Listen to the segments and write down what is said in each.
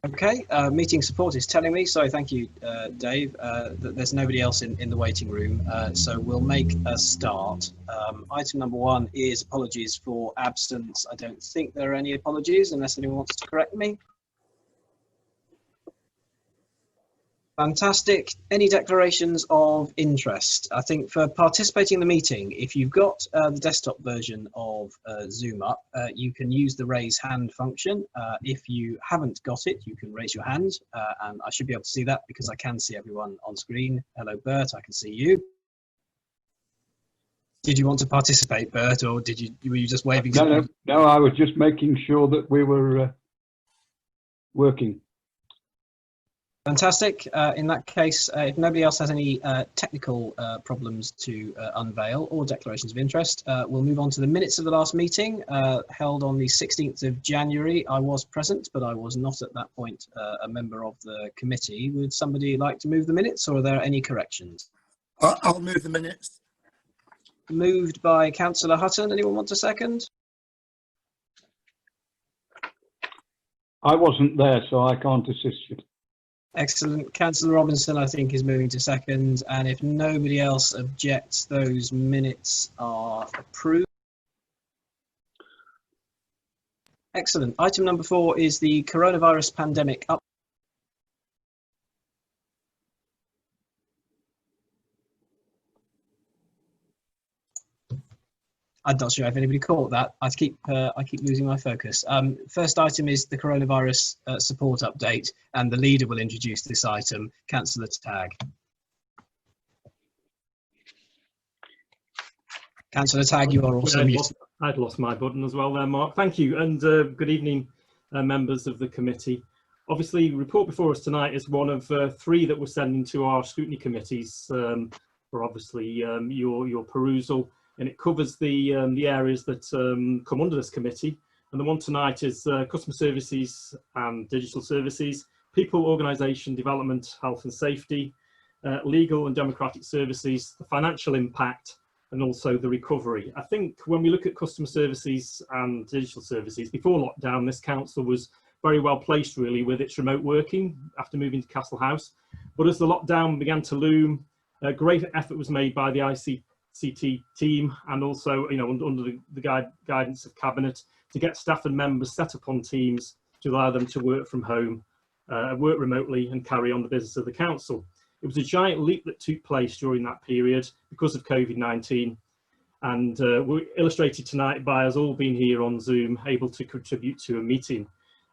Okay, meeting support is telling me, so thank you, Dave, that there's nobody else in the waiting room, so we'll make a start. Item number 1 is apologies for absence. I don't think there are any apologies unless anyone wants to correct me. Fantastic. Any declarations of interest? I think for participating in the meeting, if you've got the desktop version of Zoom up, you can use the raise hand function. If you haven't got it, you can raise your hand, and I should be able to see that because I can see everyone on screen. Hello, Bert, I can see you. Did you want to participate, Bert, or were you just waving? No, I was just making sure that we were working. Fantastic. In that case, if nobody else has any technical problems to unveil or declarations of interest, we'll move on to the minutes of the last meeting held on the 16th of January. I was present, but I was not at that point a member of the committee. Would somebody like to move the minutes, or are there any corrections? I'll move the minutes. Moved by Councillor Hutton. Anyone want a second? I wasn't there, so I can't assist you. Excellent. Councillor Robinson, I think, is moving to second, and if nobody else objects, those minutes are approved. Excellent. Item number 4 is the coronavirus pandemic update. I'm not sure if anybody caught that. I keep losing my focus. First item is the coronavirus support update, and the leader will introduce this item, Councillor Tagg. Councillor Tagg, you are also muted. I'd lost my button as well there, Mark. Thank you, and good evening, members of the committee. Obviously, the report before us tonight is one of 3 that we're sending to our scrutiny committees for obviously your perusal. And it covers the areas that come under this committee. And the one tonight is customer services and digital services, people, organisation, development, health and safety, legal and democratic services, the financial impact, and also the recovery. I think when we look at customer services and digital services, before lockdown, this council was very well placed really with its remote working after moving to Castle House. But as the lockdown began to loom, a great effort was made by the ICT team and also under the guidance of Cabinet to get staff and members set up on teams to allow them to work from home, work remotely and carry on the business of the council. It was a giant leap that took place during that period because of COVID-19, and we're illustrated tonight by us all being here on Zoom able to contribute to a meeting.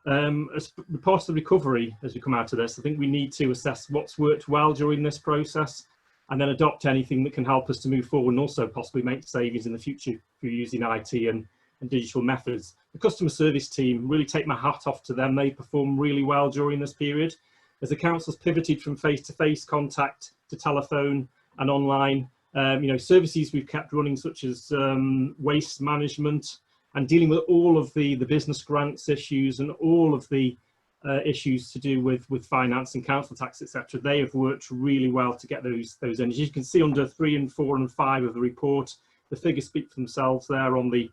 As part of the recovery, as we come out of this, I think we need to assess what's worked well during this process and then adopt anything that can help us to move forward and also possibly make savings in the future through using IT and digital methods. The customer service team, really take my hat off to them. They performed really well during this period. As the council's pivoted from face-to-face contact to telephone and online, services we've kept running such as waste management and dealing with all of the business grants issues and all of the issues to do with finance and council tax, etc. They have worked really well to get those in. As you can see under 3 and 4 and 5 of the report, the figures speak for themselves there on the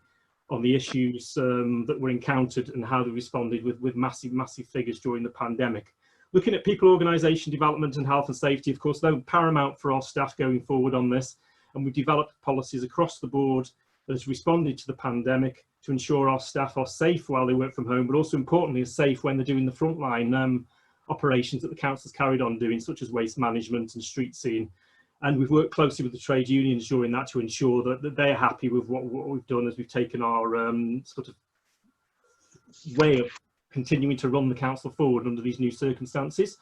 issues that were encountered and how they responded with massive figures during the pandemic. Looking at people, organisation, development and health and safety, of course, they're paramount for our staff going forward on this, and we've developed policies across the board that has responded to the pandemic to ensure our staff are safe while they work from home, but also importantly are safe when they're doing the frontline operations that the council's carried on doing, such as waste management and street scene. And we've worked closely with the trade unions during that to ensure that they're happy with what we've done as we've taken our sort of way of continuing to run the council forward under these new circumstances.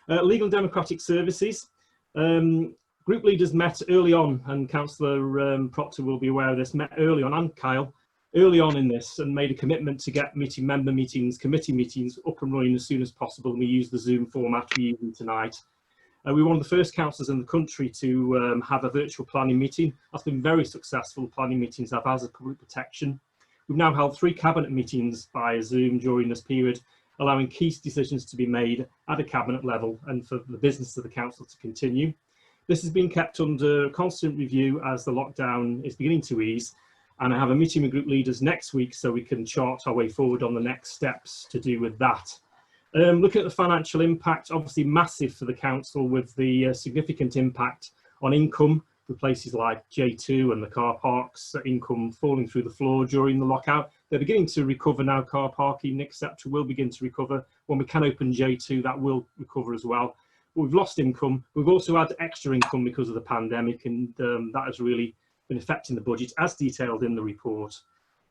Legal and democratic services. Group leaders met early on, and Councillor Proctor will be aware of this, met early on, and Kyle, early on in this, and made a commitment to get member meetings, committee meetings up and running as soon as possible, and we use the Zoom format we're using tonight. We're one of the first councils in the country to have a virtual planning meeting. That's been very successful. Planning meetings have as a public protection. We've now held 3 cabinet meetings via Zoom during this period, allowing key decisions to be made at a cabinet level and for the business of the council to continue. This has been kept under constant review as the lockdown is beginning to ease, and I have a meeting with group leaders next week so we can chart our way forward on the next steps to do with that. Looking at the financial impact, obviously massive for the council, with the significant impact on income for places like J2 and the car parks, income falling through the floor during the lockout. They're beginning to recover now. Car parking, etc., will begin to recover. When we can open J2, that will recover as well. But we've lost income. We've also had extra income because of the pandemic, and that has really been affecting the budget, as detailed in the report.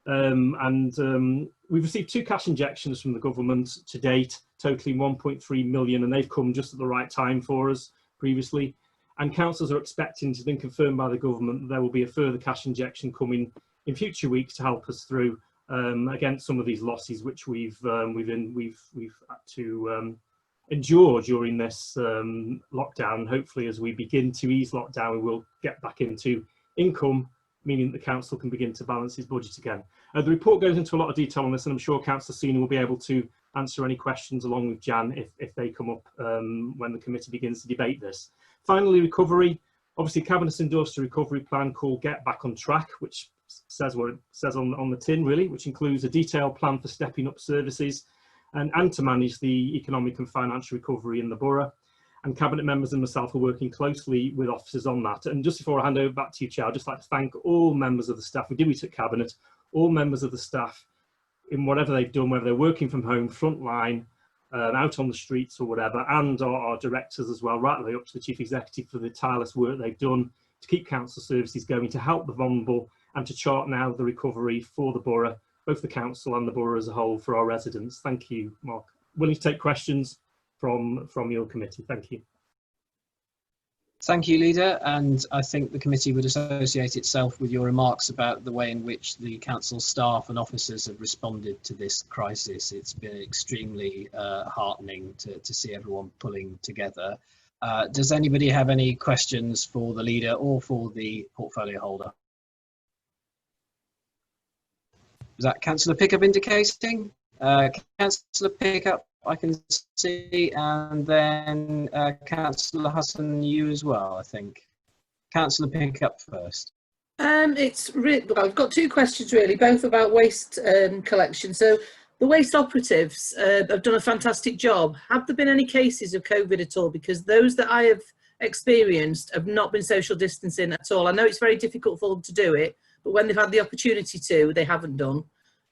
We've received 2 cash injections from the government to date, totaling 1.3 million, and they've come just at the right time for us previously. And councils are expecting, to be confirmed by the government, that there will be a further cash injection coming in future weeks to help us through against some of these losses which we've had to endure during this lockdown. Hopefully, as we begin to ease lockdown, we will get back into income, meaning that the council can begin to balance its budget again. The report goes into a lot of detail on this, and I'm sure Councillor Sweeney will be able to answer any questions along with Jan if they come up when the committee begins to debate this. Finally, recovery. Obviously, Cabinet's endorsed a recovery plan called Get Back on Track, which says what it says on the tin, really, which includes a detailed plan for stepping up services and to manage the economic and financial recovery in the borough. And Cabinet members and myself are working closely with officers on that. And just before I hand over back to you, Chair, I'd just like to thank all members of the staff. We do it at Cabinet, all members of the staff, in whatever they've done, whether they're working from home, frontline, out on the streets or whatever, and our directors as well, right the way up to the Chief Executive, for the tireless work they've done to keep council services going, to help the vulnerable, and to chart now the recovery for the borough, both the council and the borough as a whole, for our residents. Thank you, Mark. Willing to take questions from your committee. Thank you. Thank you, Leader, and I think the committee would associate itself with your remarks about the way in which the council staff and officers have responded to this crisis. It's been extremely heartening to see everyone pulling together. Does anybody have any questions for the Leader or for the portfolio holder? Is that Councillor Pickup indicating? Councillor Pickup, I can see, and then Councillor Hutton, you as well, I think. Councillor Pickup first. Well, I've got 2 questions really, both about waste collection. So the waste operatives have done a fantastic job. Have there been any cases of COVID at all? Because those that I have experienced have not been social distancing at all. I know it's very difficult for them to do it, but when they've had the opportunity to, they haven't done.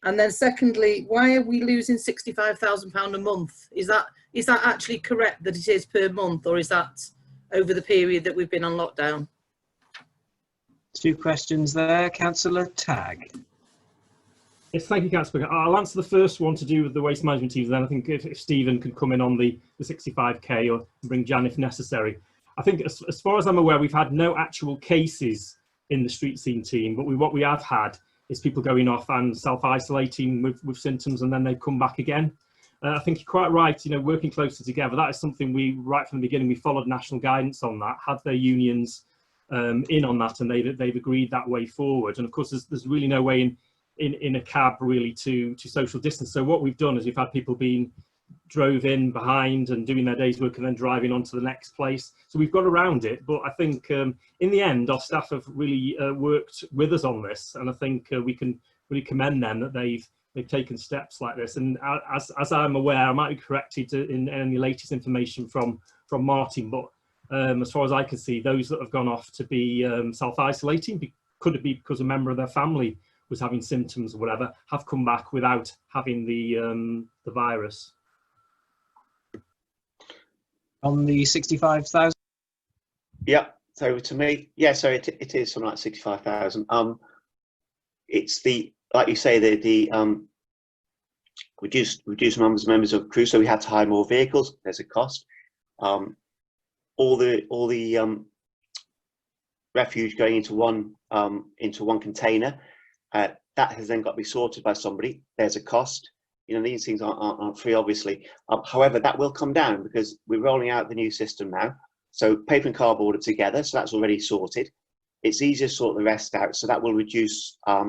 And then secondly, why are we losing £65,000 a month? Is that actually correct that it is per month, or is that over the period that we've been on lockdown? 2 questions there. Councillor Tagg. Yes, thank you, Councillor. I'll answer the first one to do with the waste management teams, then I think if Stephen can come in on the 65k, or bring Jan if necessary. I think as far as I'm aware, we've had no actual cases in the street scene team, but what we have had is people going off and self-isolating with symptoms, and then they come back again. I think you're quite right, you know, working closer together, that is something we, right from the beginning, we followed national guidance on that, had their unions in on that, and they've agreed that way forward. And of course, there's really no way in a cab really to social distance. So what we've done is we've had people being drove in behind and doing their day's work and then driving on to the next place. So we've got around it, but I think in the end our staff have really worked with us on this, and I think we can really commend them that they've taken steps like this. And as I'm aware, I might be corrected in any latest information from Martin, but as far as I can see, those that have gone off to be self-isolating, could it be because a member of their family was having symptoms or whatever, have come back without having the virus. On the 65,000? Yeah, so to me, yeah, so it is something like 65,000. It's the, like you say, the reduced members of crew, so we had to hire more vehicles. There's a cost. All the refuge going into one container, that has then got to be sorted by somebody. There's a cost. You know, these things aren't free, obviously. However, that will come down because we're rolling out the new system now. So paper and cardboard are together, so that's already sorted. It's easier to sort the rest out, so that will reduce. I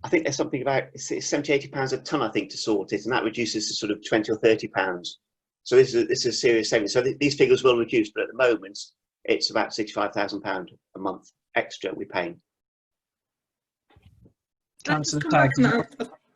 think there's something about it's 70, 80 pounds a ton, I think, to sort it, and that reduces to sort of 20 or 30 pounds. So this is a serious savings. So these figures will reduce, but at the moment, it's about £65,000 a month extra we're paying. Councillor Tagg.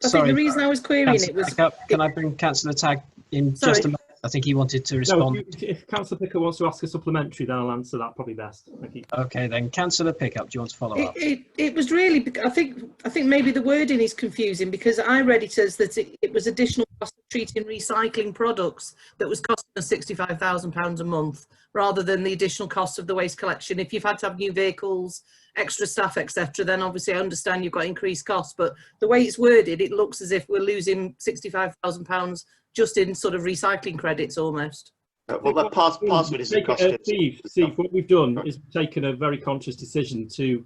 I think the reason I was querying it was... Can I bring Councillor Tagg in Sorry. just a moment. I think he wanted to No, respond. if Councillor Pickett wants to ask a supplementary, then I'll answer that probably best. Thank you. Okay, then Councillor Pickup, do you want to follow up? It was really, I think maybe the wording is confusing, because I read it as that it was additional cost of treating recycling products that was costing us £65,000 a month, rather than the additional cost of the waste collection. If you've had to have new vehicles, extra staff, etc., then obviously I understand you've got increased costs, but the way it's worded, it looks as if we're losing £65,000 just in sort of recycling credits almost. Well, that part of it is the cost of... Steve, what we've done is taken a very conscious decision to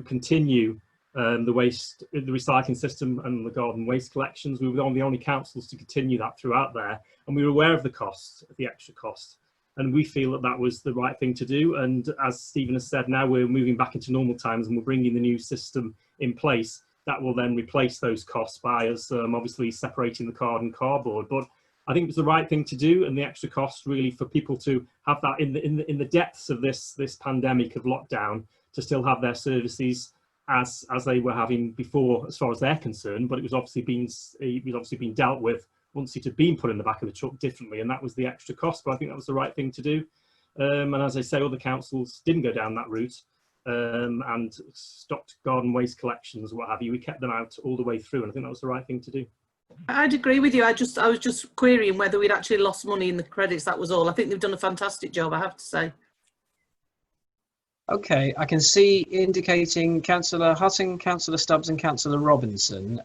continue the recycling system and the garden waste collections. We were one of the only councils to continue that throughout there, and we were aware of the costs, the extra costs, and we feel that that was the right thing to do. And as Stephen has said, now we're moving back into normal times and we're bringing the new system in place that will then replace those costs by us obviously separating the card and cardboard. But I think it's the right thing to do, and the extra cost really for people to have that in the depths of this pandemic of lockdown, to still have their services as they were having before, as far as they're concerned. But it was obviously being dealt with once it had been put in the back of the truck differently, and that was the extra cost. But I think that was the right thing to do. And as I say, other councils didn't go down that route and stopped garden waste collections, what have you. We kept them out all the way through, and I think that was the right thing to do. I'd agree with you. I was just querying whether we'd actually lost money in the credits. That was all. I think they've done a fantastic job, I have to say. Okay, I can see indicating Councillor Hutton, Councillor Stubbs and Councillor Robinson.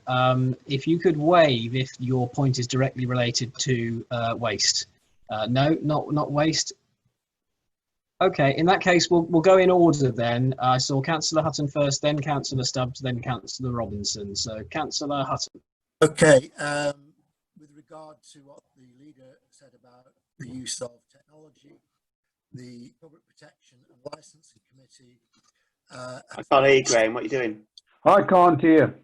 If you could wave if your point is directly related to waste. No, not waste. Okay, in that case, we'll go in order then. I saw Councillor Hutton first, then Councillor Stubbs, then Councillor Robinson. So Councillor Hutton. Okay, with regard to what the leader said about the use of technology, the Public Protection and Licensing Committee... I can't hear you, Graham. What are you doing? I can't hear.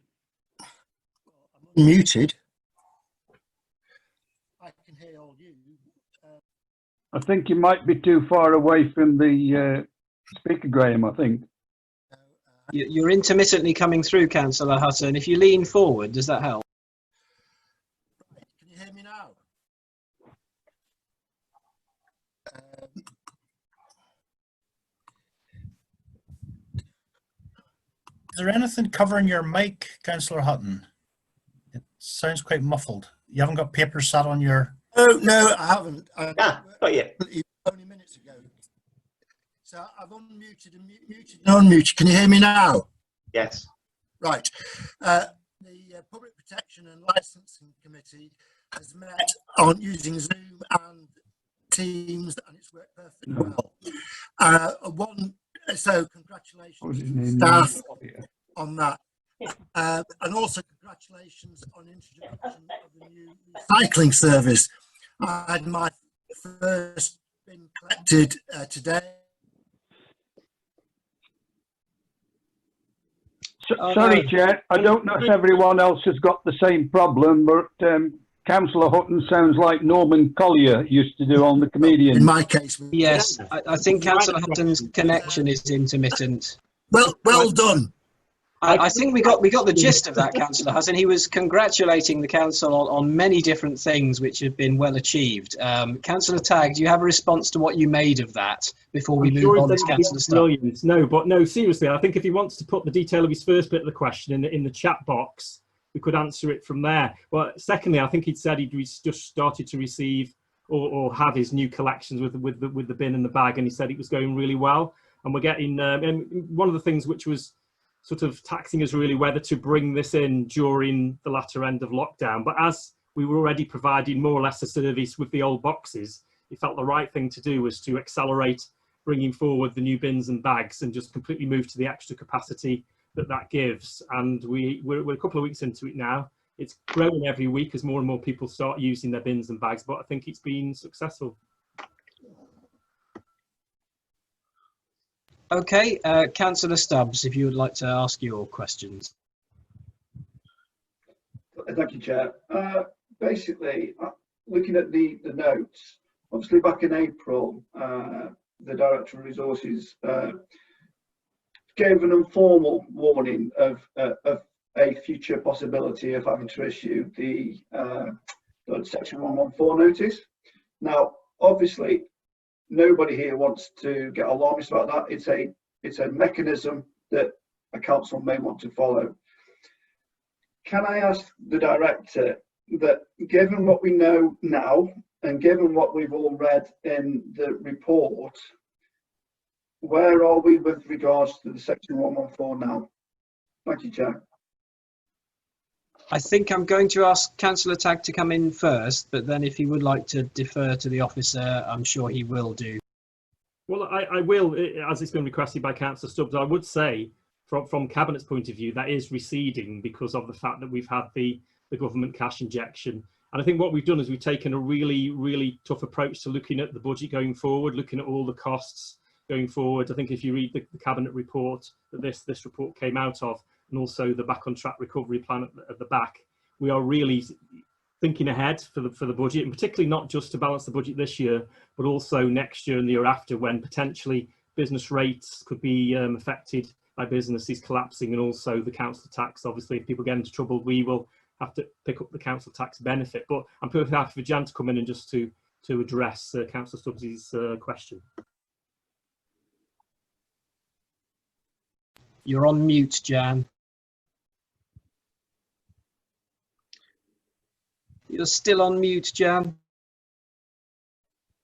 I'm unmuted. I can hear all you. I think you might be too far away from the speaker, Graham, I think. You're intermittently coming through, Councillor Hutton. If you lean forward, does that help? Can you hear me now? Is there anything covering your mic, Councillor Hutton? It sounds quite muffled. You haven't got paper sat on your... Oh, no, I haven't. Got you. Only minutes ago. So I've unmuted and muted and unmuted. Can you hear me now? Yes. Right. The Public Protection and Licensing Committee has met on using Zoom and Teams, and it's worked perfectly well. So congratulations to the staff on that. And also congratulations on introduction of the new recycling service. I had my first bin collected today. Sorry, Chair. I don't know if everyone else has got the same problem, but Councillor Hutton sounds like Norman Collier used to do on The Comedian. In my case. Yes, I think Councillor Hutton's connection is intermittent. Well done. I think we got the gist of that, Councillor Hutton. He was congratulating the council on many different things which have been well achieved. Councillor Tagg, do you have a response to what you made of that before we move on to Councillor Stubbs? No, seriously, I think if he wants to put the detail of his first bit of the question in the chat box, we could answer it from there. But secondly, I think he'd said he'd just started to receive or have his new collections with the bin and the bag, and he said it was going really well. And we're getting and one of the things which was sort of taxing us really whether to bring this in during the latter end of lockdown. But as we were already providing more or less a service with the old boxes, it felt the right thing to do was to accelerate bringing forward the new bins and bags and just completely move to the extra capacity that gives. And we're a couple of weeks into it now. It's growing every week as more and more people start using their bins and bags, but I think it's been successful. Okay, Councillor Stubbs, if you would like to ask your questions. Thank you, Chair. Basically, looking at the notes, obviously back in April, the Director of Resources gave an informal warning of a future possibility of having to issue the the Section 114 notice. Now, obviously, nobody here wants to get alarmist about that. It's a mechanism that a council may want to follow. Can I ask the director that, given what we know now and given what we've all read in the report, where are we with regards to the Section 114 now? Thank you, Chair. I think I'm going to ask Councillor Tagg to come in first, but then if he would like to defer to the officer, I'm sure he will do. Well, I will, as it's been requested by Councillor Stubbs. I would say, from Cabinet's point of view, that is receding because of the fact that we've had the government cash injection. And I think what we've done is we've taken a really, really tough approach to looking at the budget going forward, looking at all the costs going forward. I think if you read the Cabinet report that this report came out of, and also the back on track recovery plan at the back, we are really thinking ahead for the budget, and particularly not just to balance the budget this year, but also next year and the year after, when potentially business rates could be affected by businesses collapsing, and also the council tax. Obviously, if people get into trouble, we will have to pick up the council tax benefit. But I'm perfectly happy for Jan to come in and just to address Councillor Stubbs' question. You're on mute, Jan. You're still on mute, Jan.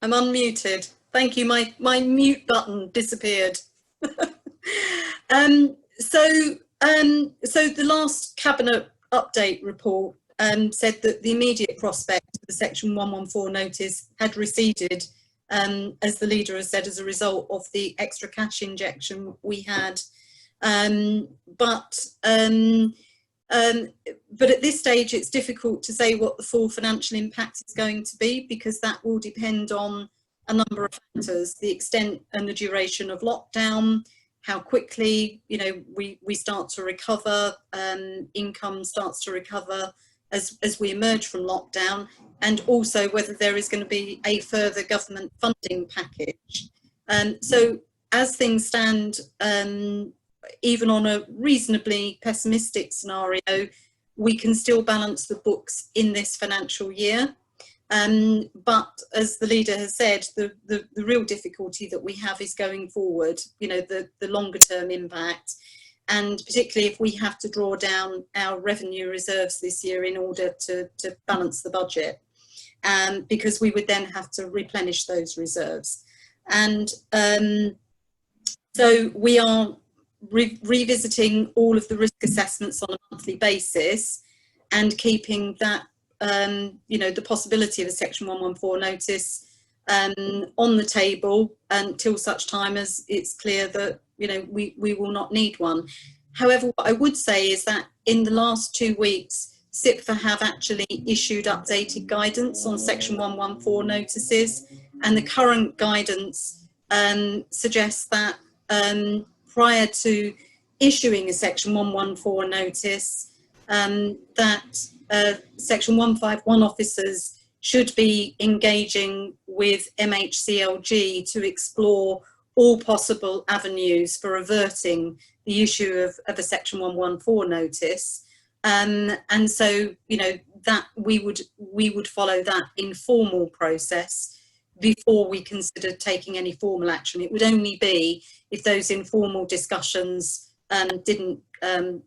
I'm unmuted. Thank you. My mute button disappeared. So the last Cabinet update report said that the immediate prospect of the Section 114 notice had receded, as the leader has said, as a result of the extra cash injection we had. But at this stage, it's difficult to say what the full financial impact is going to be, because that will depend on a number of factors: the extent and the duration of lockdown, how quickly we start to recover, income starts to recover as we emerge from lockdown, and also whether there is going to be a further government funding package. So as things stand, even on a reasonably pessimistic scenario, we can still balance the books in this financial year. But as the leader has said, the real difficulty that we have is going forward, the longer term impact, and particularly if we have to draw down our revenue reserves this year in order to balance the budget, because we would then have to replenish those reserves. And so we are revisiting all of the risk assessments on a monthly basis, and keeping that the possibility of a Section 114 notice on the table until such time as it's clear that we will not need one. However, what I would say is that in the last 2 weeks, SIPFA have actually issued updated guidance on Section 114 notices, and the current guidance suggests that prior to issuing a Section 114 notice, that Section 151 officers should be engaging with MHCLG to explore all possible avenues for averting the issue of a Section 114 notice. And so, that we would follow that informal process before we consider taking any formal action. It would only be if those informal discussions didn't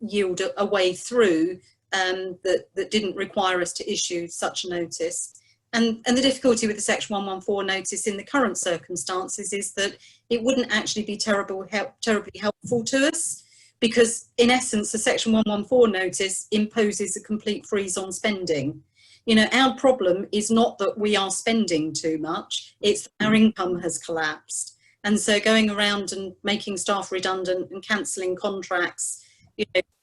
yield a way through that didn't require us to issue such a notice. And the difficulty with the Section 114 notice in the current circumstances is that it wouldn't actually be terribly helpful to us, because in essence the Section 114 notice imposes a complete freeze on spending. Our problem is not that we are spending too much, it's that our income has collapsed. And so going around and making staff redundant and cancelling contracts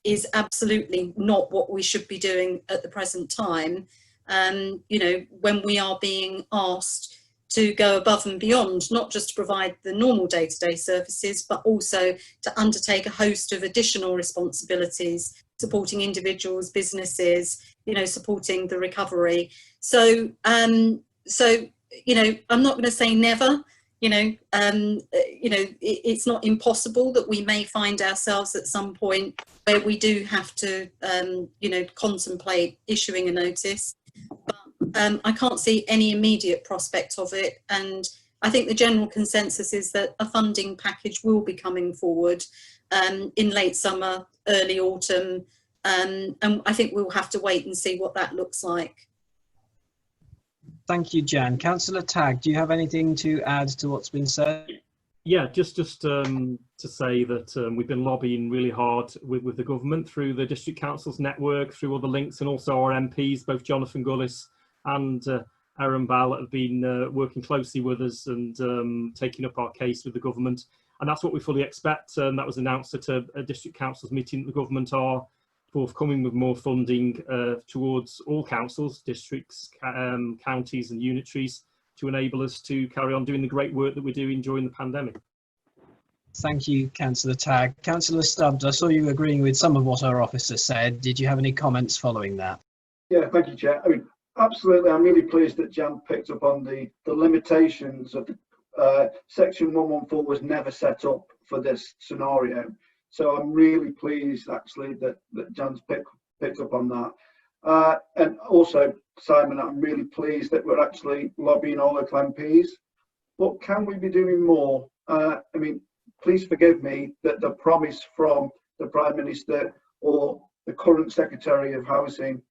is absolutely not what we should be doing at the present time. When we are being asked to go above and beyond, not just to provide the normal day-to-day services, but also to undertake a host of additional responsibilities, supporting individuals, businesses, supporting the recovery. So, I'm not going to say never. It's not impossible that we may find ourselves at some point where we do have to, contemplate issuing a notice. But I can't see any immediate prospect of it, and I think the general consensus is that a funding package will be coming forward in late summer, early autumn, and I think we'll have to wait and see what that looks like. Thank you, Jan. Councillor Tagg, do you have anything to add to what's been said? Yeah, just to say that we've been lobbying really hard with the government through the district councils network, through other links, and also our MPs, both Jonathan Gullis and Aaron Ball, have been working closely with us and taking up our case with the government. And that's what we fully expect. That was announced at a district councils meeting that the government are forthcoming with more funding towards all councils, districts, counties and unitaries, to enable us to carry on doing the great work that we're doing during the pandemic. Thank you, Councillor Tagg. Councillor Stubbs, I saw you agreeing with some of what our officer said. Did you have any comments following that? Yeah, thank you, Chair. I mean, absolutely, I'm really pleased that Jan picked up on the limitations of the Section 114 was never set up for this scenario. So I'm really pleased, actually, that Jan's picked up on that. And also, Simon, I'm really pleased that we're actually lobbying all local MPs. But can we be doing more? I mean, please forgive me that the promise from the Prime Minister or the current Secretary of Housing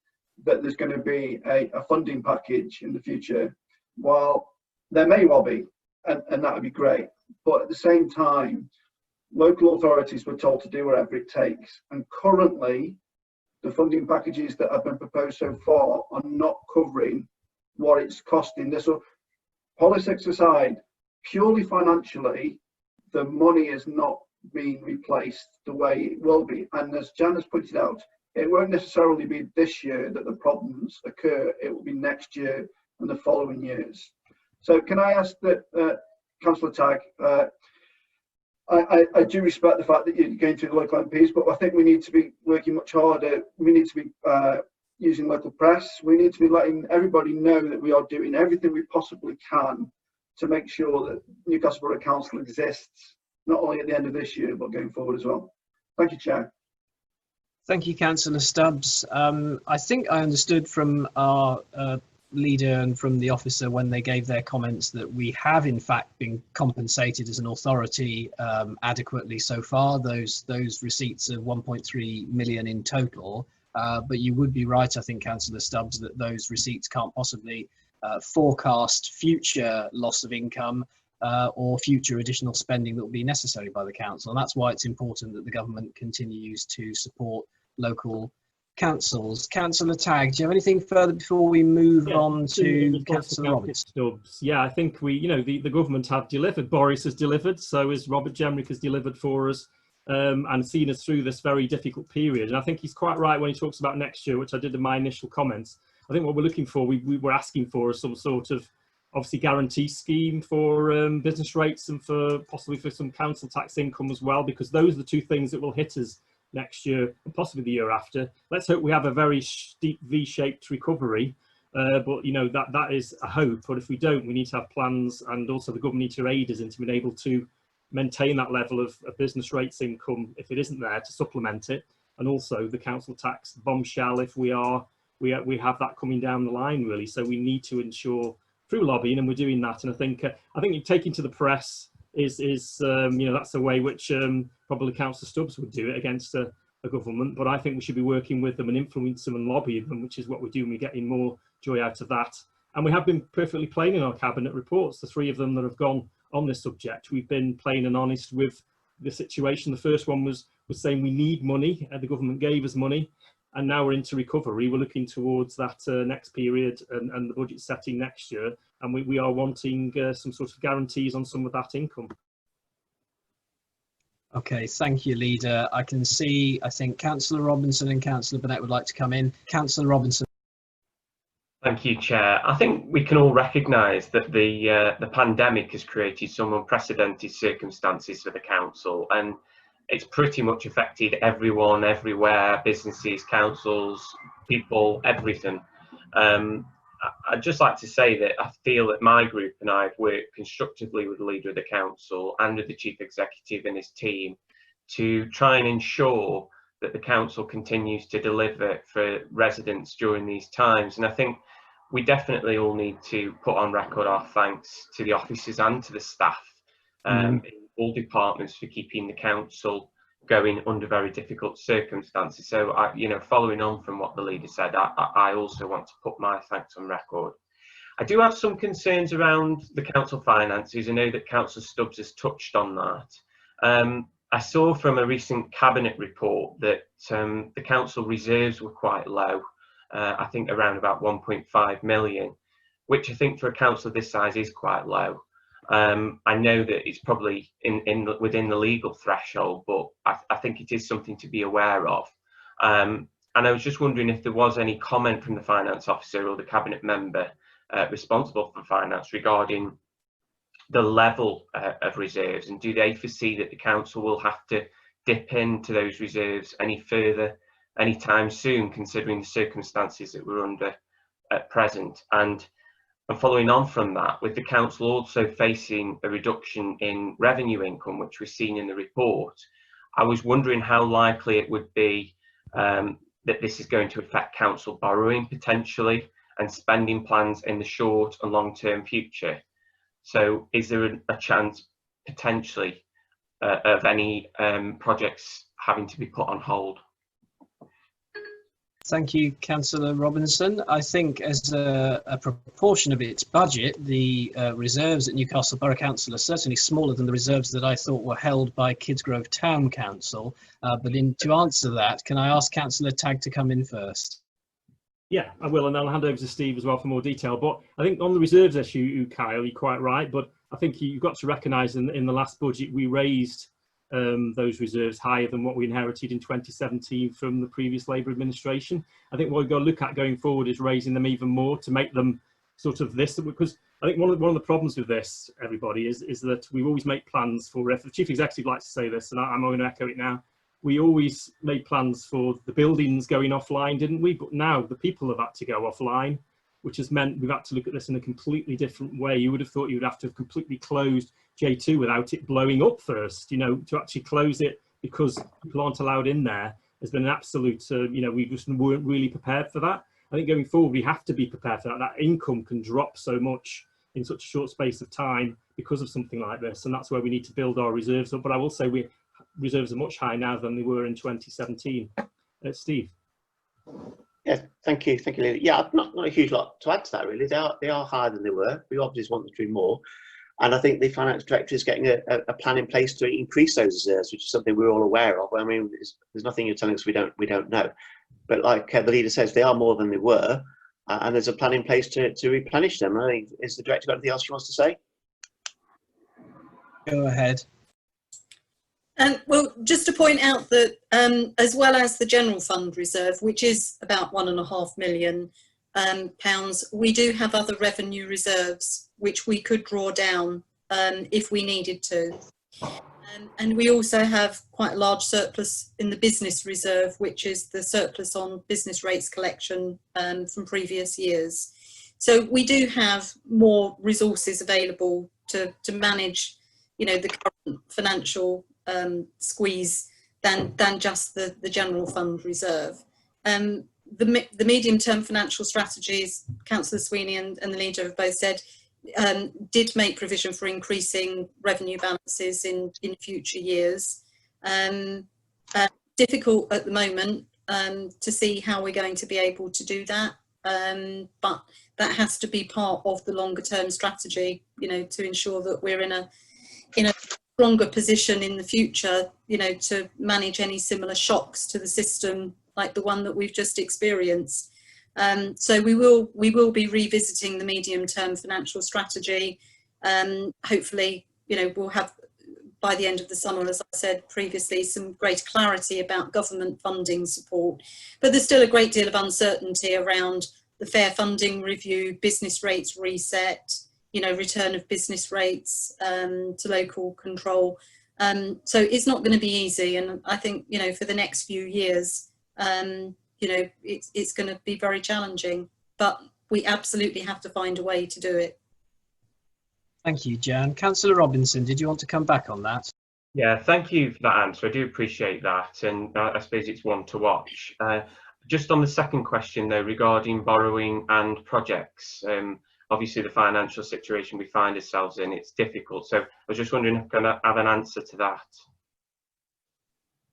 that there's going to be a funding package in the future, while there may well be, and that would be great. But at the same time, local authorities were told to do whatever it takes. And currently, the funding packages that have been proposed so far are not covering what it's costing. So politics aside, purely financially, the money is not being replaced the way it will be. And as Jan has pointed out, it won't necessarily be this year that the problems occur. It will be next year and the following years. So can I ask that, Councillor Tagg, I do respect the fact that you're going to the local MPs, but I think we need to be working much harder. We need to be using local press. We need to be letting everybody know that we are doing everything we possibly can to make sure that Newcastle Borough Council exists, not only at the end of this year, but going forward as well. Thank you, Chair. Thank you, Councillor Stubbs. I think I understood from our leader and from the officer when they gave their comments that we have in fact been compensated as an authority adequately so far. Those receipts are 1.3 million in total, but you would be right, I think, Councillor Stubbs, that those receipts can't possibly forecast future loss of income or future additional spending that will be necessary by the council. And that's why it's important that the government continues to support local councils. Councillor Tagg, do you have anything further before we move on to Councillor Roberts? Stubbs. Yeah, I think the government have delivered. Boris has delivered, so is Robert Jenrick has delivered for us and seen us through this very difficult period. And I think he's quite right when he talks about next year, which I did in my initial comments. I think what we're looking for, we were asking for some sort of obviously guarantee scheme for business rates and for possibly for some council tax income as well, because those are the two things that will hit us next year and possibly the year after. Let's hope we have a very steep V-shaped recovery, but that is a hope. But if we don't, we need to have plans, and also the government need to aid us into being able to maintain that level of business rates income if it isn't there, to supplement it, and also the council tax bombshell if we have that coming down the line, really. So we need to ensure through lobbying, and we're doing that. And I think taking to the press is that's the way which probably Councillor Stubbs would do it against a government. But I think we should be working with them and influencing them and lobbying them, which is what we're doing. We're getting more joy out of that. And we have been perfectly plain in our cabinet reports, the three of them that have gone on this subject. We've been plain and honest with the situation. The first one was saying we need money, and the government gave us money. And now we're into recovery. We're looking towards that next period and the budget setting next year. And we are wanting some sort of guarantees on some of that income. Okay, thank you, Leader. I can see, I think Councillor Robinson and Councillor Burnett would like to come in. Councillor Robinson. Thank you, Chair. I think we can all recognise that the pandemic has created some unprecedented circumstances for the council, and it's pretty much affected everyone, everywhere, businesses, councils, people, everything. I'd just like to say that I feel that my group and I have worked constructively with the Leader of the Council and with the Chief Executive and his team to try and ensure that the Council continues to deliver for residents during these times. And I think we definitely all need to put on record our thanks to the officers and to the staff in all departments for keeping the council going under very difficult circumstances. So, following on from what the leader said, I also want to put my thanks on record. I do have some concerns around the council finances. I know that Councillor Stubbs has touched on that. I saw from a recent cabinet report that the council reserves were quite low. I think around about 1.5 million, which I think for a council of this size is quite low. I know that it's probably within the legal threshold, but I think it is something to be aware of. And I was just wondering if there was any comment from the finance officer or the cabinet member responsible for finance regarding the level of reserves, and do they foresee that the council will have to dip into those reserves any further anytime soon, considering the circumstances that we're under at present? And following on from that, with the council also facing a reduction in revenue income, which we've seen in the report, I was wondering how likely it would be that this is going to affect council borrowing potentially and spending plans in the short and long-term future. So is there a chance potentially of any projects having to be put on hold? Thank you, Councillor Robinson. I think as a proportion of its budget, the reserves at Newcastle Borough Council are certainly smaller than the reserves that I thought were held by Kidsgrove Town Council. But to answer that, can I ask Councillor Tagg to come in first? Yeah, I will, and I'll hand over to Steve as well for more detail. But I think on the reserves issue, Kyle, you're quite right. But I think you've got to recognise in the last budget we raised those reserves higher than what we inherited in 2017 from the previous Labour administration. I think what we've got to look at going forward is raising them even more to make them sort of this, because I think one of the problems with this, everybody, is that we always make plans for, if the Chief Executive likes to say this, and I'm going to echo it now, we always made plans for the buildings going offline, didn't we? But now the people have had to go offline, which has meant we've had to look at this in a completely different way. You would have thought you would have to have completely closed J2 without it blowing up first, to actually close it because people aren't allowed in there has been an absolute, we just weren't really prepared for that. I think going forward, we have to be prepared for that. That income can drop so much in such a short space of time because of something like this. And that's where we need to build our reserves up. But I will say reserves are much higher now than they were in 2017. Steve. Yeah, thank you, Lydia. Yeah, not a huge lot to add to that really. They are higher than they were. We obviously want them to do more, and I think the finance director is getting a plan in place to increase those reserves, which is something we're all aware of. I mean, there's nothing you're telling us we don't know, but like the leader says, they are more than they were, and there's a plan in place to replenish them. I think, is the director got anything else she wants to say? Go ahead. Well, just to point out that as well as the general fund reserve, which is about £1.5 million, we do have other revenue reserves which we could draw down if we needed to. And we also have quite a large surplus in the business reserve, which is the surplus on business rates collection from previous years. So we do have more resources available to manage, the current financial squeeze than just the general fund reserve. The medium-term financial strategies, Councillor Sweeney and the leader have both said, did make provision for increasing revenue balances in future years. Difficult at the moment to see how we're going to be able to do that, but that has to be part of the longer-term strategy, to ensure that we're in a stronger position in the future, to manage any similar shocks to the system like the one that we've just experienced. So we will be revisiting the medium-term financial strategy. Hopefully, we'll have by the end of the summer, as I said previously, some greater clarity about government funding support. But there's still a great deal of uncertainty around the fair funding review, business rates reset, return of business rates to local control. So it's not going to be easy. And I think, for the next few years, it's going to be very challenging, but we absolutely have to find a way to do it. Thank you, Jan. Councillor Robinson, did you want to come back on that? Yeah, thank you for that answer. I do appreciate that, and I suppose it's one to watch. Just on the second question though, regarding borrowing and projects, obviously the financial situation we find ourselves in, it's difficult. So I was just wondering if I can have an answer to that.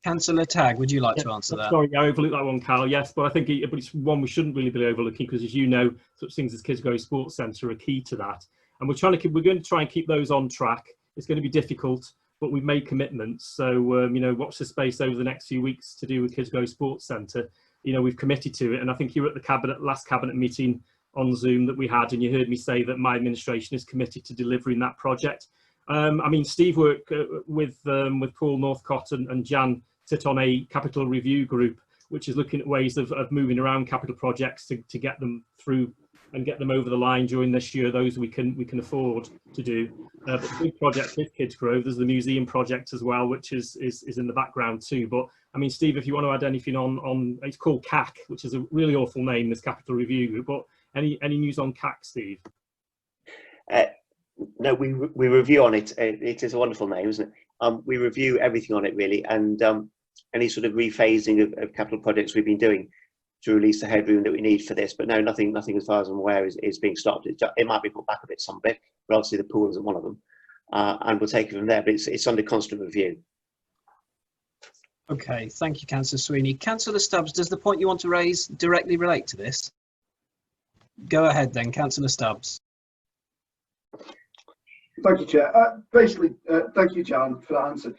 Councillor Tagg, would you like to answer that? Sorry, I overlooked that one, Carl. Yes, but I think it's one we shouldn't really be overlooking, because as you know, such things as Kids Go Sports Centre are key to that. And we're going to try and keep those on track. It's going to be difficult, but we've made commitments. So, you know, watch the space over the next few weeks to do with Kids Go Sports Centre. You know, we've committed to it. And I think you were at the last cabinet meeting on Zoom that we had, and you heard me say that my administration is committed to delivering that project. I mean, Steve worked with Paul Northcott and Jan sit on a capital review group, which is looking at ways of moving around capital projects to get them through and get them over the line during this year, those we can afford to do. But the big project with Kids Grove, there's the museum project as well, which is in the background too. But I mean, Steve, if you want to add anything on it's called CAC, which is a really awful name, this capital review group. But any news on CAC, Steve? No, we review on it. It is a wonderful name, isn't it? We review everything on it really, and any sort of rephasing of capital projects we've been doing to release the headroom that we need for this. But no, nothing as far as I'm aware is being stopped. It might be put back a bit, some bit, but obviously the pool isn't one of them, and we'll take it from there. But it's under constant review. Okay, thank you, Councillor Sweeney. Councillor Stubbs, does the point you want to raise directly relate to this? Go ahead then, Councillor Stubbs. Thank you, Chair. Basically, thank you, Jan, for that answer.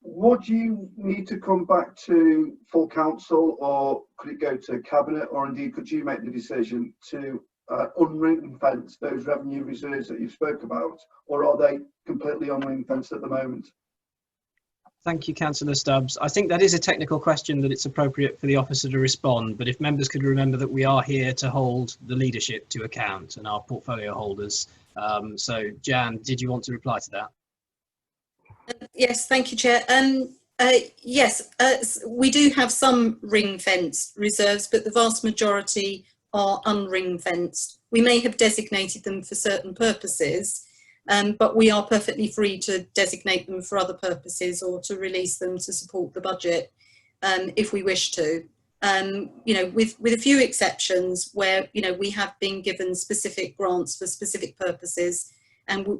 Would you need to come back to full council, or could it go to cabinet, or indeed could you make the decision to unring fence those revenue reserves that you spoke about, or are they completely unring fenced at the moment? Thank you, Councillor Stubbs. I think that is a technical question that it's appropriate for the officer to respond, but if members could remember that we are here to hold the leadership to account and our portfolio holders. So, Jan, did you want to reply to that? Yes, thank you, Chair. Yes, we do have some ring-fenced reserves, but the vast majority are unring-fenced. We may have designated them for certain purposes, but we are perfectly free to designate them for other purposes or to release them to support the budget if we wish to. You know, with a few exceptions where, you know, we have been given specific grants for specific purposes, and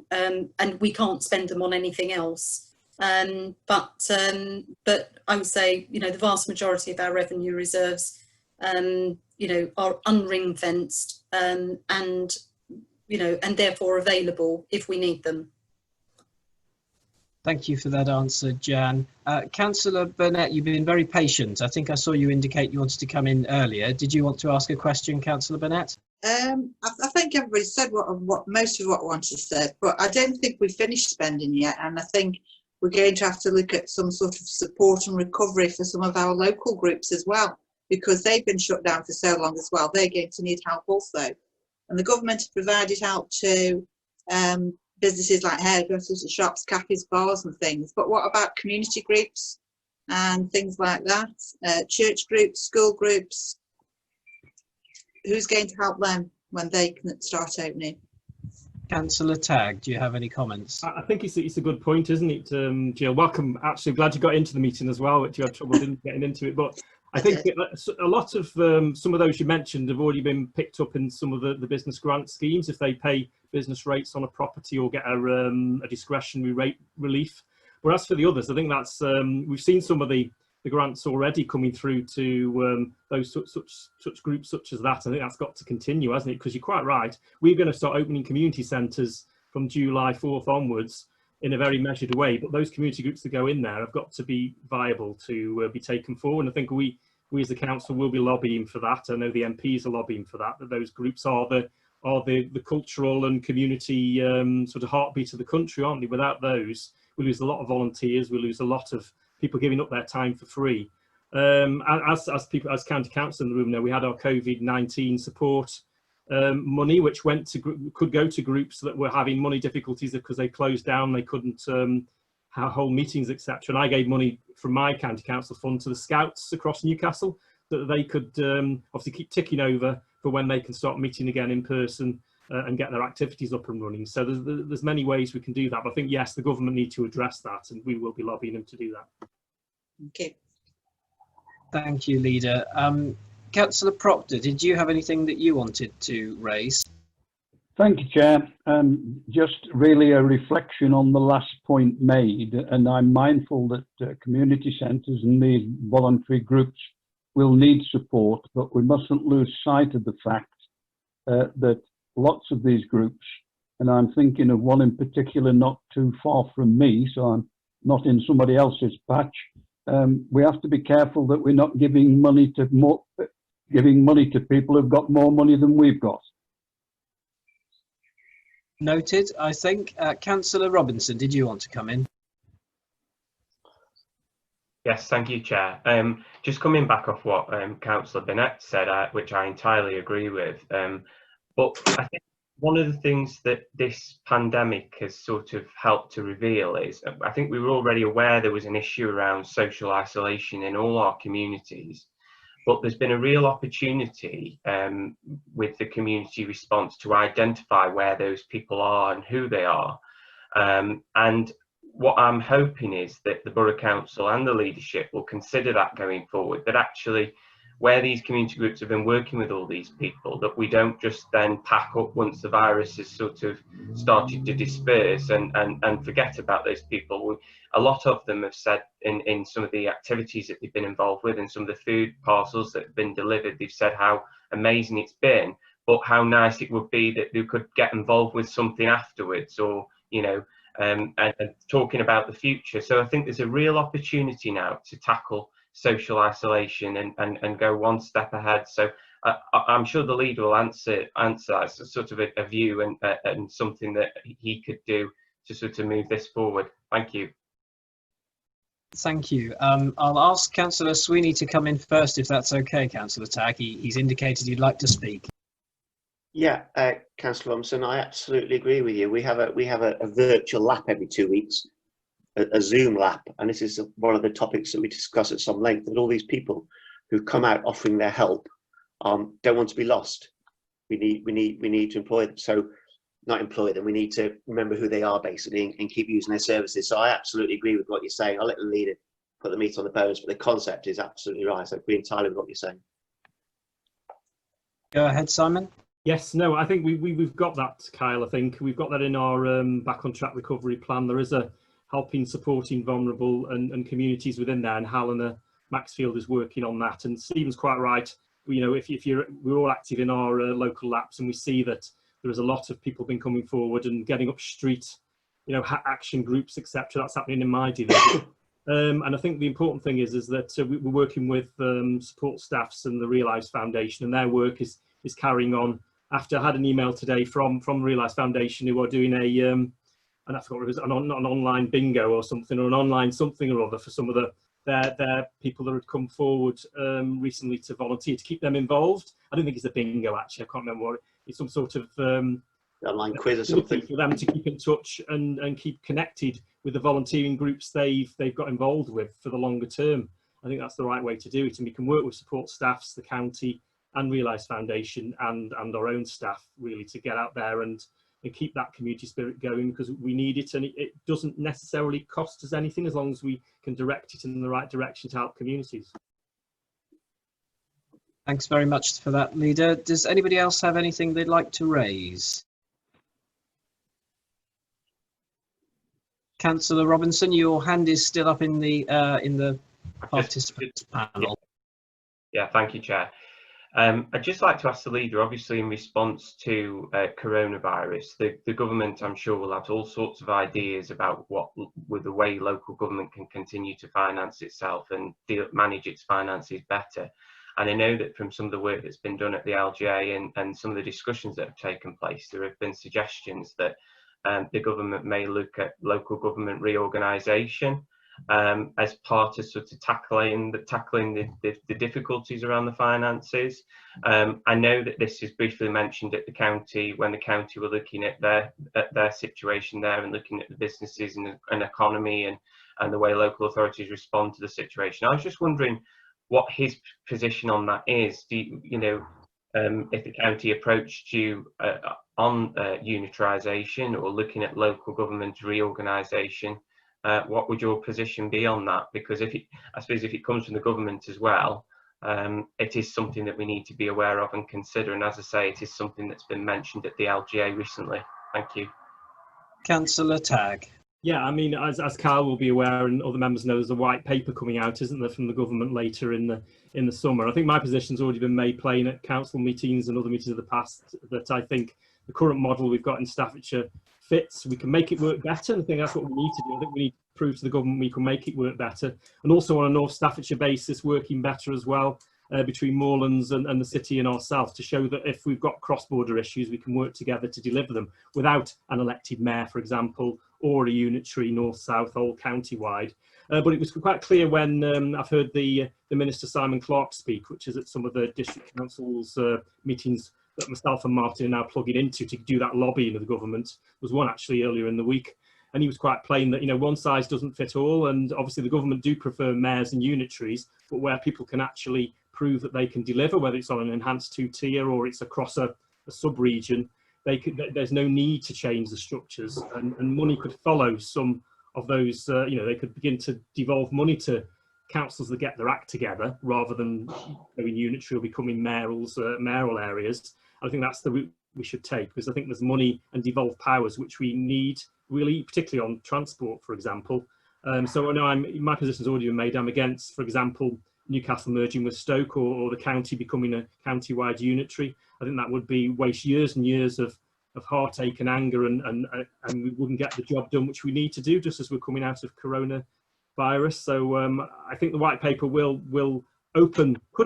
we can't spend them on anything else. But I would say, you know, the vast majority of our revenue reserves, you know, are unring fenced, and you know, and therefore available if we need them. Thank you for that answer, Jan. Councillor Burnett, you've been very patient. I think I saw you indicate you wanted to come in earlier. Did you want to ask a question, Councillor Burnett? I think everybody said what most of what I wanted to say, but I don't think we've finished spending yet, and I think we're going to have to look at some sort of support and recovery for some of our local groups as well, because they've been shut down for so long as well. They're going to need help also, and the government has provided help to businesses like hairdressers, shops, cafes, bars and things. But what about community groups and things like that? Church groups, school groups? Who's going to help them when they can start opening? Councillor Tagg, do you have any comments? I think it's a good point, isn't it, Jill? Welcome. Actually, glad you got into the meeting as well, which you had trouble getting into it. But I think a lot of some of those you mentioned have already been picked up in some of the business grant schemes if they pay business rates on a property or get a discretionary rate relief. Whereas for the others, I think that's we've seen some of the grants already coming through to those such groups such as that. I think that's got to continue, hasn't it? Because you're quite right. We're going to start opening community centres from July 4th onwards in a very measured way. But those community groups that go in there have got to be viable to be taken forward. And I think we as the council will be lobbying for that. I know the MPs are lobbying for that. That those groups are the cultural and community sort of heartbeat of the country, aren't they? Without those, we lose a lot of volunteers. We lose a lot of people giving up their time for free. As county council in the room now, we had our COVID-19 support money, which could go to groups that were having money difficulties because they closed down, they couldn't hold meetings, etc. And I gave money from my county council fund to the Scouts across Newcastle so that they could obviously keep ticking over for when they can start meeting again in person and get their activities up and running. So there's many ways we can do that. But I think, yes, the government need to address that, and we will be lobbying them to do that. Okay. Thank you, Leader. Councillor Proctor, did you have anything that you wanted to raise? Thank you, Chair. Just really a reflection on the last point made, and I'm mindful that community centres and these voluntary groups will need support, but we mustn't lose sight of the fact that lots of these groups, and I'm thinking of one in particular not too far from me, so I'm not in somebody else's patch. We have to be careful that we're not giving money to people who've got more money than we've got. Noted, I think. Councillor Robinson, did you want to come in? Yes, thank you, Chair. Just coming back off what Councillor Burnett said, which I entirely agree with, but I think one of the things that this pandemic has sort of helped to reveal is, I think we were already aware there was an issue around social isolation in all our communities, but there's been a real opportunity with the community response to identify where those people are and who they are. And what I'm hoping is that the Borough Council and the leadership will consider that going forward, that actually where these community groups have been working with all these people, that we don't just then pack up once the virus has sort of started to disperse and forget about those people. A lot of them have said in some of the activities that they've been involved with and some of the food parcels that have been delivered, they've said how amazing it's been, but how nice it would be that they could get involved with something afterwards, or, you know, and talking about the future. So I think there's a real opportunity now to tackle social isolation and go one step ahead. So I'm sure the leader will answer as sort of a view and something that he could do to sort of move this forward. Thank you. Thank you. I'll ask Councillor Sweeney to come in first, if that's okay, Councillor Tagg. He's indicated he'd like to speak. Yeah, Councillor Robinson, I absolutely agree with you. We have a virtual lap every 2 weeks, a Zoom lap, and this is one of the topics that we discuss at some length. That all these people who come out offering their help don't want to be lost. We need to employ them. So, not employ them. We need to remember who they are basically and keep using their services. So I absolutely agree with what you're saying. I'll let the leader put the meat on the bones, but the concept is absolutely right. I agree entirely with what you're saying. Go ahead, Simon. Yes, no, I think we've got that, Kyle. I think we've got that in our back on track recovery plan. There is a helping, supporting vulnerable and communities within there, and Helena Maxfield is working on that. And Stephen's quite right. You know, we're all active in our local laps, and we see that there is a lot of people been coming forward and getting up street, you know, action groups, etc. That's happening in my division. And I think the important thing is that we're working with support staffs and the Realise Foundation, and their work is carrying on. After I had an email today from Realise Foundation, who are doing a and I forgot what it was, an online bingo or something, or an online something or other for some of their people that had come forward recently to volunteer, to keep them involved. I don't think it's a bingo, actually. I can't remember what it's some sort of online quiz or something for them to keep in touch and keep connected with the volunteering groups they've got involved with for the longer term. I think that's the right way to do it, and we can work with support staffs, the county and Realise Foundation and our own staff really to get out there and keep that community spirit going, because we need it, and it doesn't necessarily cost us anything as long as we can direct it in the right direction to help communities. Thanks very much for that, Leader. Does anybody else have anything they'd like to raise? Councillor Robinson, your hand is still up in the participants panel. Yeah, thank you, Chair. I'd just like to ask the leader, obviously in response to coronavirus, the government, I'm sure, will have all sorts of ideas about with the way local government can continue to finance itself and manage its finances better. And I know that from some of the work that's been done at the LGA and some of the discussions that have taken place, there have been suggestions that the government may look at local government reorganisation as part of sort of tackling the difficulties around the finances. I know that this is briefly mentioned at the county when the county were looking at their situation there and looking at the businesses and economy and the way local authorities respond to the situation. I was just wondering what his position on that is. Do you know if the county approached you on unitarisation or looking at local government reorganisation? What would your position be on that? Because I suppose if it comes from the government as well, it is something that we need to be aware of and consider. And as I say, it is something that's been mentioned at the LGA recently. Thank you. Councillor Tagg. Yeah, I mean, as Carl will be aware and other members know, there's a white paper coming out, isn't there, from the government later in the summer. I think my position's already been made plain at council meetings and other meetings of the past, that I think the current model we've got in Staffordshire fits. We can make it work better, and I think that's what we need to do. I think we need to prove to the government we can make it work better, and also on a North Staffordshire basis, working better as well between Moorlands and the city and ourselves, to show that if we've got cross-border issues, we can work together to deliver them without an elected mayor, for example, or a unitary north-south or county-wide. But it was quite clear when I've heard the Minister Simon Clarke speak, which is at some of the district councils meetings that myself and Martin are now plugging into to do that lobbying of the government. There was one actually earlier in the week, and he was quite plain that, you know, one size doesn't fit all, and obviously the government do prefer mayors and unitaries, but where people can actually prove that they can deliver, whether it's on an enhanced two-tier or it's across a sub-region, there's no need to change the structures, and money could follow some of those. You know, they could begin to devolve money to councils that get their act together, rather than going unitary or becoming mayoral areas. I think that's the route we should take, because I think there's money and devolved powers which we need, really, particularly on transport, for example. So I know my position's already been made. I'm against, for example, Newcastle merging with Stoke, or the county becoming a county-wide unitary. I think that would be waste years and years of heartache and anger, and we wouldn't get the job done which we need to do, just as we're coming out of coronavirus. So I think the white paper could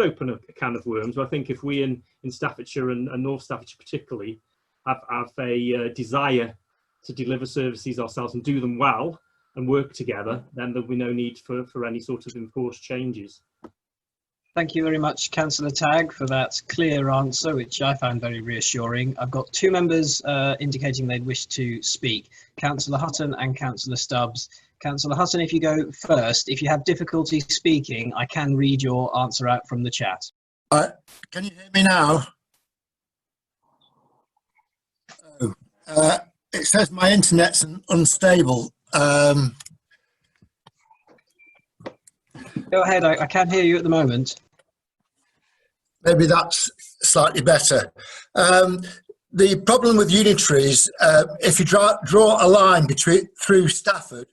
open a can of worms. But I think if we in Staffordshire and North Staffordshire particularly have a desire to deliver services ourselves and do them well and work together, then there'll be no need for any sort of enforced changes. Thank you very much, Councillor Tagg, for that clear answer, which I found very reassuring. I've got two members indicating they'd wish to speak, Councillor Hutton and Councillor Stubbs. Councillor Hutton, if you go first. If you have difficulty speaking, I can read your answer out from the chat. Can you hear me now? Oh, it says my internet's unstable. Go ahead, I can hear you at the moment. Maybe that's slightly better. The problem with unitaries, if you draw a line through Stafford,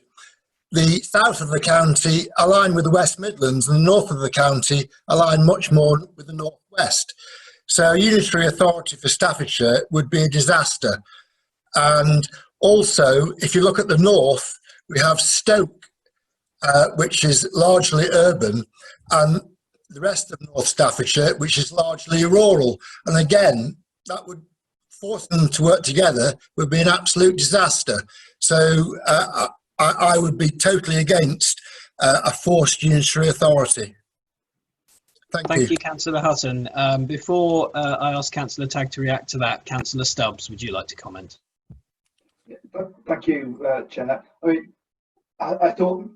the south of the county align with the West Midlands, and the north of the county align much more with the northwest. So a unitary authority for Staffordshire would be a disaster. And also, if you look at the north, we have Stoke, which is largely urban, and the rest of North Staffordshire, which is largely rural. And again, that would force them to work together, would be an absolute disaster. So I would be totally against a forced unitary authority. Thank you, Councillor Hutton. Before I ask Councillor Tagg to react to that, Councillor Stubbs, would you like to comment? Thank you, Chair. I mean, I thought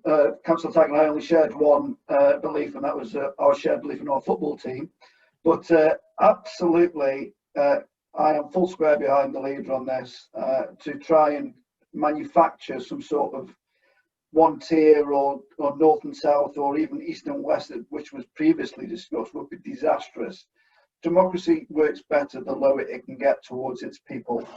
Councillor Tagg and I only shared one belief, and that was our shared belief in our football team. But absolutely, I am full square behind the leader on this, to try and manufacture some sort of one tier or north and south, or even east and west, which was previously discussed, would be disastrous. Democracy works better the lower it can get towards its people.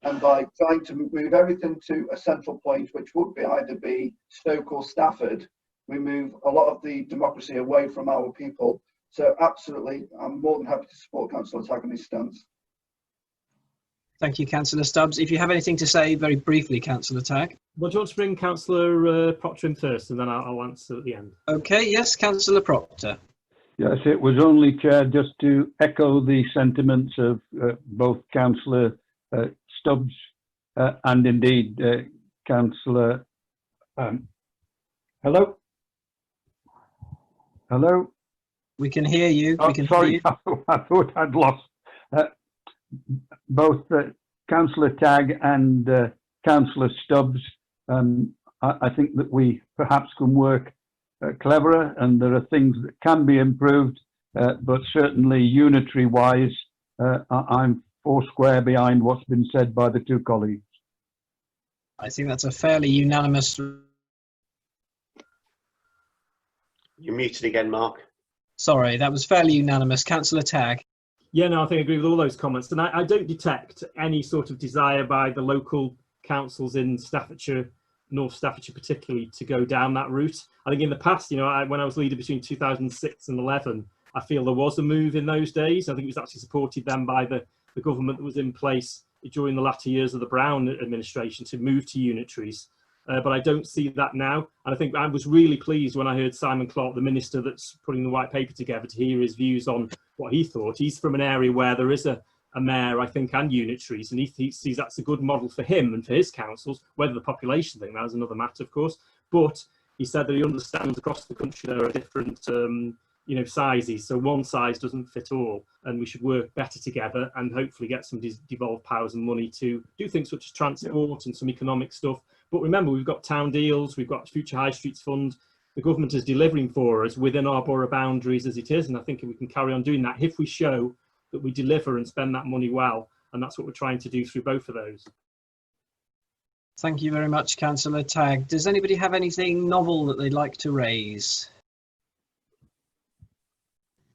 And by trying to move everything to a central point, which would either be Stoke or Stafford, we move a lot of the democracy away from our people. So absolutely, I'm more than happy to support Councillor Tagg on his stance. Thank you, Councillor Stubbs. If you have anything to say very briefly, Councillor Tagg. Well, do you want to bring Councillor Proctor in first, and then I'll answer at the end? Okay, yes, Councillor Proctor. Yes, it was only, Chair, just to echo the sentiments of both Councillor Stubbs and indeed Councillor. Hello? Hello? We can hear you. Oh, we can sorry, hear you. I thought I'd lost both Councillor Tagg and Councillor Stubbs. I think that we perhaps can work cleverer, and there are things that can be improved, but certainly unitary-wise, I'm four square behind what's been said by the two colleagues. I think that's a fairly unanimous. You're muted again, Mark. Sorry, that was fairly unanimous. Councillor Tagg. Yeah, no, I think I agree with all those comments. And I don't detect any sort of desire by the local councils in Staffordshire, North Staffordshire particularly, to go down that route. I think in the past, you know, when I was leader between 2006 and 11, I feel there was a move in those days. I think it was actually supported then by the government that was in place during the latter years of the Brown administration to move to unitaries. But I don't see that now. And I think I was really pleased when I heard Simon Clarke, the minister that's putting the white paper together, to hear his views on what he thought. He's from an area where there is a mayor, I think, and unitaries, and he sees that's a good model for him and for his councils. Whether the population thing, that is another matter, of course. But he said that he understands across the country there are different you know, sizes, so one size doesn't fit all, and we should work better together and hopefully get some devolved powers and money to do things such as transport and some economic stuff. But remember, we've got town deals, we've got Future High Streets Fund. The government is delivering for us within our borough boundaries as it is, and I think we can carry on doing that if we show that we deliver and spend that money well, and that's what we're trying to do through both of those. Thank you very much, Councillor Tagg. Does anybody have anything novel that they'd like to raise?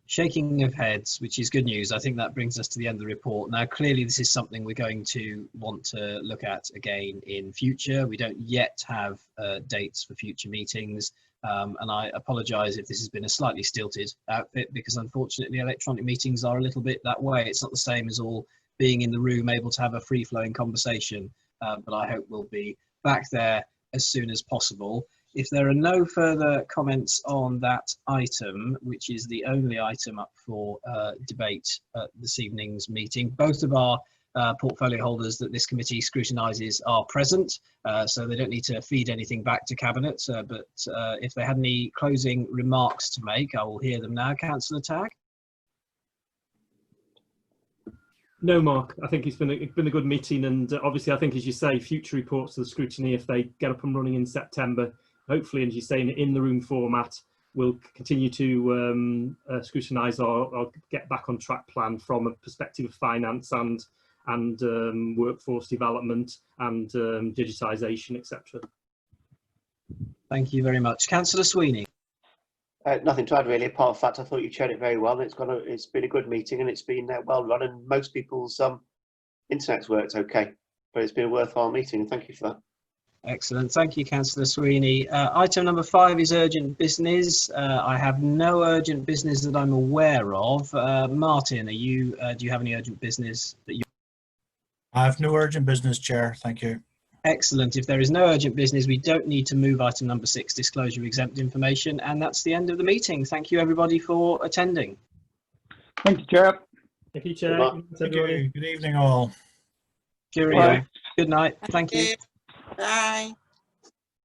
Shaking of heads, which is good news. I think that brings us to the end of the report. Now, clearly, this is something we're going to want to look at again in future. We don't yet have dates for future meetings, and I apologise if this has been a slightly stilted outfit, because unfortunately, electronic meetings are a little bit that way. It's not the same as all being in the room, able to have a free-flowing conversation, but I hope we'll be back there as soon as possible. If there are no further comments on that item, which is the only item up for debate at this evening's meeting, both of our portfolio holders that this committee scrutinises are present, so they don't need to feed anything back to Cabinet, but if they had any closing remarks to make, I will hear them now. Councillor Tagg? No, Mark, I think it's been a good meeting, and obviously I think, as you say, future reports to the scrutiny, if they get up and running in September, hopefully, as you say, in the room format, we'll continue to scrutinise our get back on track plan from a perspective of finance and workforce development and digitisation, etc. Thank you very much. Councillor Sweeney. Nothing to add really, apart from the fact I thought you chaired it very well. It's been a good meeting and it's been well run, and most people's internet's worked okay, but it's been a worthwhile meeting, and thank you for that. Excellent. Thank you, Councillor Sweeney. Item number 5 is urgent business. I have no urgent business that I'm aware of. Martin, do you have any urgent business that you? I have no urgent business, Chair. Thank you. Excellent. If there is no urgent business, we don't need to move item number 6, disclosure of exempt information, and that's the end of the meeting. Thank you, everybody, for attending. Thank you, Chair. Thank you, Chair. Thank you. Good evening, all. Cheerio. Good night. Thank you. Bye.